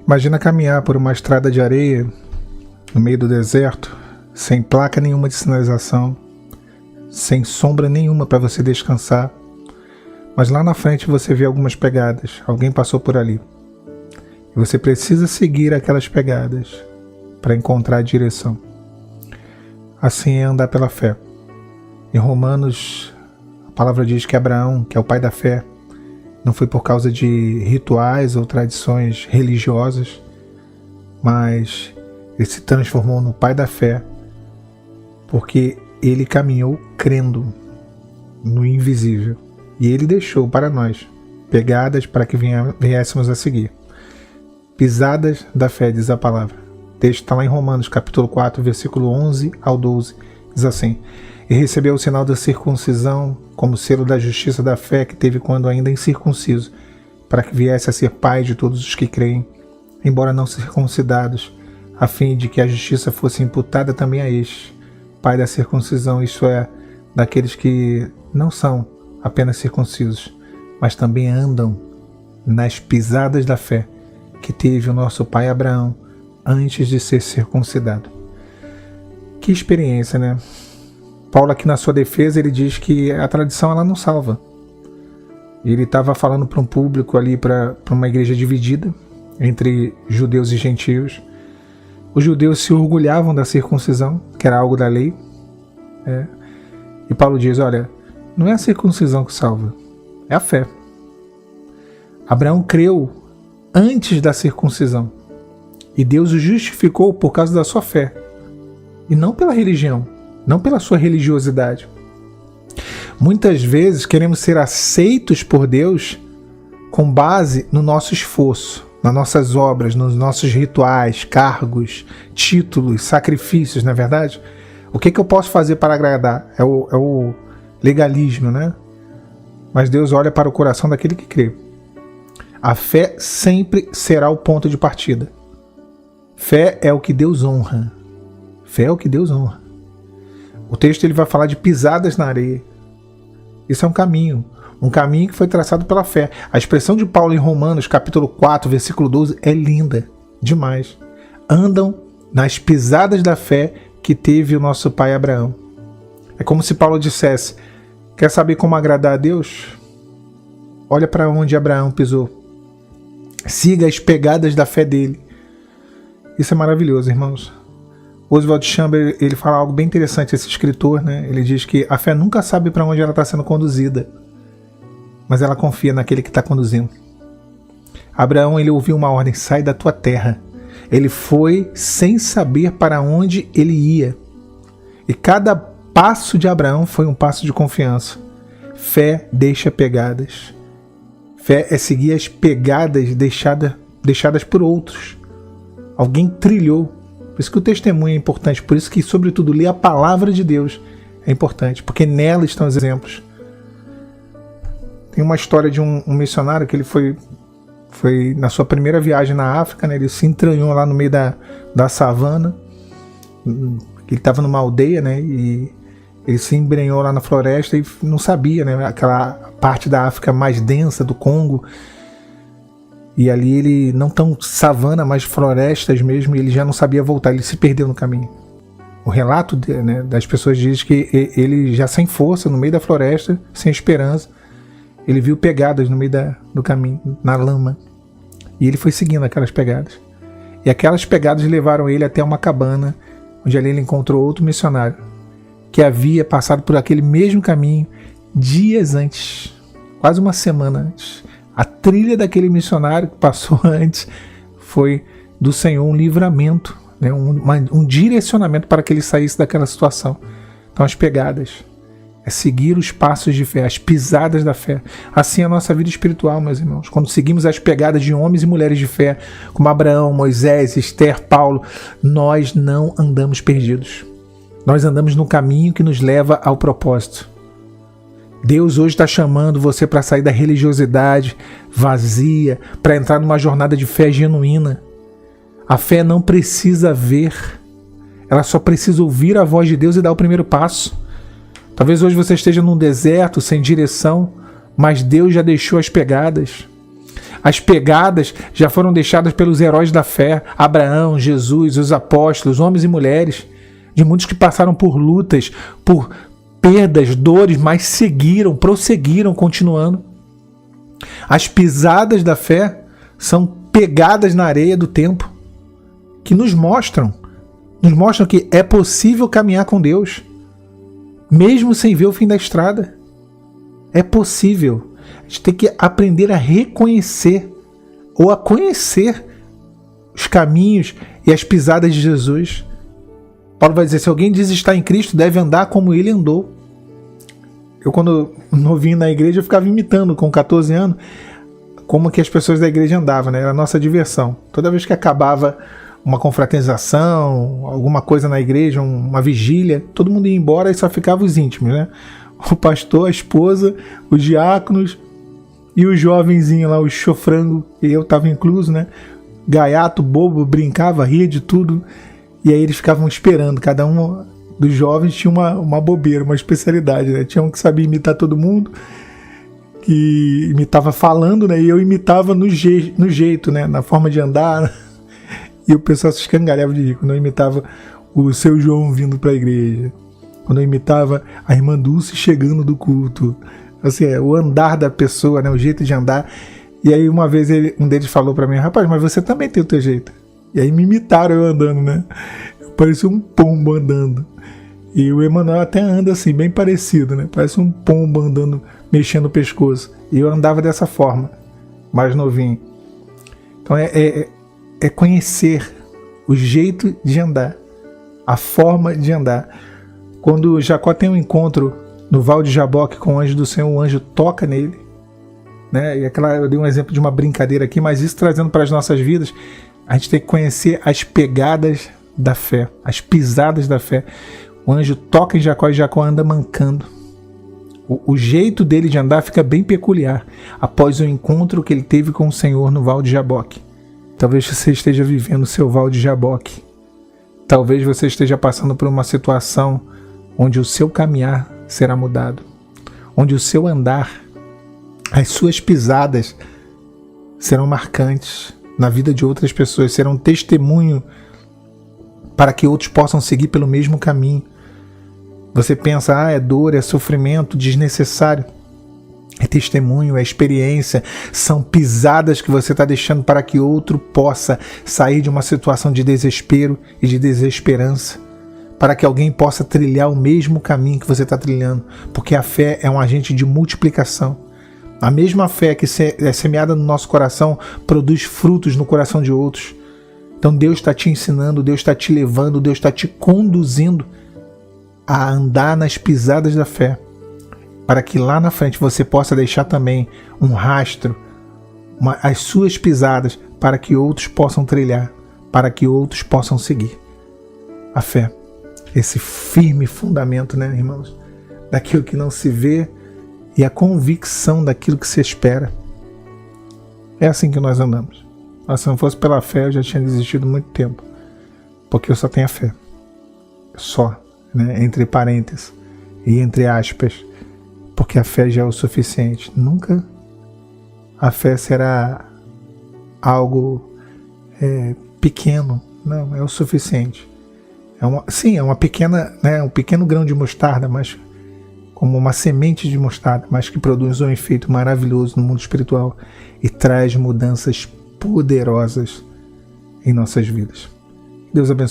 Imagina caminhar por uma estrada de areia no meio do deserto, sem placa nenhuma de sinalização, sem sombra nenhuma para você descansar, mas lá na frente você vê algumas pegadas, alguém passou por ali. E você precisa seguir aquelas pegadas para encontrar a direção. Assim é andar pela fé. Em Romanos, a palavra diz que Abraão, que é o pai da fé, não foi por causa de rituais ou tradições religiosas, mas ele se transformou no pai da fé, porque ele caminhou crendo no invisível. E ele deixou para nós pegadas para que viéssemos a seguir. Pisadas da fé, diz a palavra. O texto está lá em Romanos, capítulo 4, versículo 11 ao 12. Diz assim: E recebeu o sinal da circuncisão como selo da justiça da fé que teve quando ainda incircunciso, para que viesse a ser pai de todos os que creem, embora não circuncidados, a fim de que a justiça fosse imputada também a este, pai da circuncisão, isto é, daqueles que não são apenas circuncisos, mas também andam nas pisadas da fé que teve o nosso pai Abraão antes de ser circuncidado. Que experiência, né? Paulo aqui na sua defesa, ele diz que a tradição ela não salva. Ele estava falando para um público ali, para uma igreja dividida entre judeus e gentios. Os judeus se orgulhavam da circuncisão, que era algo da lei. E Paulo diz, olha, não é a circuncisão que salva, é a fé. Abraão creu antes da circuncisão. E Deus o justificou por causa da sua fé. E não pela religião, não pela sua religiosidade. Muitas vezes queremos ser aceitos por Deus com base no nosso esforço, nas nossas obras, nos nossos rituais, cargos, títulos, sacrifícios, não é verdade? O que eu posso fazer para agradar? É o legalismo, né? Mas Deus olha para o coração daquele que crê. A fé sempre será o ponto de partida. Fé é o que Deus honra. Fé é o que Deus honra. O texto ele vai falar de pisadas na areia. Isso é um caminho que foi traçado pela fé. A expressão de Paulo em Romanos, capítulo 4, versículo 12, é linda demais. Andam nas pisadas da fé que teve o nosso pai Abraão. É como se Paulo dissesse, quer saber como agradar a Deus? Olha para onde Abraão pisou. Siga as pegadas da fé dele. Isso é maravilhoso, irmãos. Oswald Chambers, ele fala algo bem interessante, esse escritor, né? Ele diz que a fé nunca sabe para onde ela está sendo conduzida, mas ela confia naquele que está conduzindo. Abraão, ele ouviu uma ordem, sai da tua terra. Ele foi sem saber para onde ele ia. E cada passo de Abraão foi um passo de confiança. Fé deixa pegadas. Fé é seguir as pegadas deixadas por outros. Alguém trilhou. Por isso que o testemunho é importante. Por isso que, sobretudo, ler a palavra de Deus é importante. Porque nela estão os exemplos. Tem uma história de um missionário que ele foi na sua primeira viagem na África, né? Ele se entranhou lá no meio da savana. Ele estava numa aldeia, né? E ele se embrenhou lá na floresta e não sabia, né? Aquela parte da África mais densa, do Congo. E ali ele, não tão savana, mas florestas mesmo, e ele já não sabia voltar, ele se perdeu no caminho. O relato né, das pessoas diz que ele já sem força, no meio da floresta, sem esperança, ele viu pegadas no meio do caminho, na lama. E ele foi seguindo aquelas pegadas. E aquelas pegadas levaram ele até uma cabana, onde ali ele encontrou outro missionário, que havia passado por aquele mesmo caminho dias antes, quase uma semana antes. A trilha daquele missionário que passou antes foi do Senhor um livramento, né? um direcionamento para que ele saísse daquela situação. Então as pegadas é seguir os passos de fé, as pisadas da fé. Assim é a nossa vida espiritual, meus irmãos. Quando seguimos as pegadas de homens e mulheres de fé, como Abraão, Moisés, Esther, Paulo, nós não andamos perdidos. Nós andamos no caminho que nos leva ao propósito. Deus hoje está chamando você para sair da religiosidade vazia, para entrar numa jornada de fé genuína. A fé não precisa ver, ela só precisa ouvir a voz de Deus e dar o primeiro passo. Talvez hoje você esteja num deserto, sem direção, mas Deus já deixou as pegadas. As pegadas já foram deixadas pelos heróis da fé, Abraão, Jesus, os apóstolos, homens e mulheres, de muitos que passaram por lutas, por perdas, dores, mas seguiram, prosseguiram, continuando. As pisadas da fé são pegadas na areia do tempo, que nos mostram que é possível caminhar com Deus, mesmo sem ver o fim da estrada. É possível. A gente tem que aprender a reconhecer ou a conhecer os caminhos e as pisadas de Jesus. Paulo vai dizer, se alguém diz estar em Cristo, deve andar como ele andou. Eu, quando novinho na igreja, eu ficava imitando, com 14 anos, como que as pessoas da igreja andavam, né? Era a nossa diversão. Toda vez que acabava uma confraternização, alguma coisa na igreja, uma vigília, todo mundo ia embora e só ficavam os íntimos, né? O pastor, a esposa, os diáconos e os jovenzinhos lá, os chofrango, e eu estava incluso, né? Gaiato, bobo, brincava, ria de tudo. E aí eles ficavam esperando, cada um dos jovens tinha uma bobeira, uma especialidade, né? Tinha um que sabia imitar todo mundo, que imitava falando, né? E eu imitava no jeito, né? Na forma de andar. E o pessoal se escangalhava de rir quando eu imitava o seu João vindo para a igreja, quando eu imitava a irmã Dulce chegando do culto. Assim, o andar da pessoa, né? O jeito de andar. E aí uma vez um deles falou para mim, rapaz, mas você também tem o teu jeito. E aí me imitaram eu andando, né? Eu parecia um pombo andando. E o Emanuel até anda assim, bem parecido, né? Parece um pombo andando, mexendo o pescoço. E eu andava dessa forma, mais novinho. Então é conhecer o jeito de andar, a forma de andar. Quando Jacó tem um encontro no Val de Jaboque com o anjo do Senhor, o anjo toca nele, né? E eu dei um exemplo de uma brincadeira aqui, mas isso trazendo para as nossas vidas, a gente tem que conhecer as pegadas da fé, as pisadas da fé. O anjo toca em Jacó e Jacó anda mancando. O jeito dele de andar fica bem peculiar após o encontro que ele teve com o Senhor no Val de Jaboque. Talvez você esteja vivendo o seu Val de Jaboque. Talvez você esteja passando por uma situação onde o seu caminhar será mudado, onde o seu andar, as suas pisadas serão marcantes na vida de outras pessoas, serão testemunho para que outros possam seguir pelo mesmo caminho. Você pensa, é dor, é sofrimento desnecessário. É testemunho, é experiência, são pisadas que você está deixando para que outro possa sair de uma situação de desespero e de desesperança, para que alguém possa trilhar o mesmo caminho que você está trilhando, porque a fé é um agente de multiplicação. A mesma fé que é semeada no nosso coração produz frutos no coração de outros. Então Deus está te ensinando, Deus está te levando, Deus está te conduzindo a andar nas pisadas da fé, para que lá na frente você possa deixar também um rastro, as suas pisadas, para que outros possam trilhar, para que outros possam seguir. A fé, esse firme fundamento, né, irmãos, daquilo que não se vê e a convicção daquilo que se espera. É assim que nós andamos. Mas se não fosse pela fé, eu já tinha desistido há muito tempo, porque eu só tenho a fé. Só, né, entre parênteses e entre aspas, porque a fé já é o suficiente. Nunca a fé será algo pequeno. Não, é o suficiente. É uma pequena, né, um pequeno grão de mostarda, mas como uma semente de mostarda, mas que produz um efeito maravilhoso no mundo espiritual e traz mudanças poderosas em nossas vidas. Deus abençoe.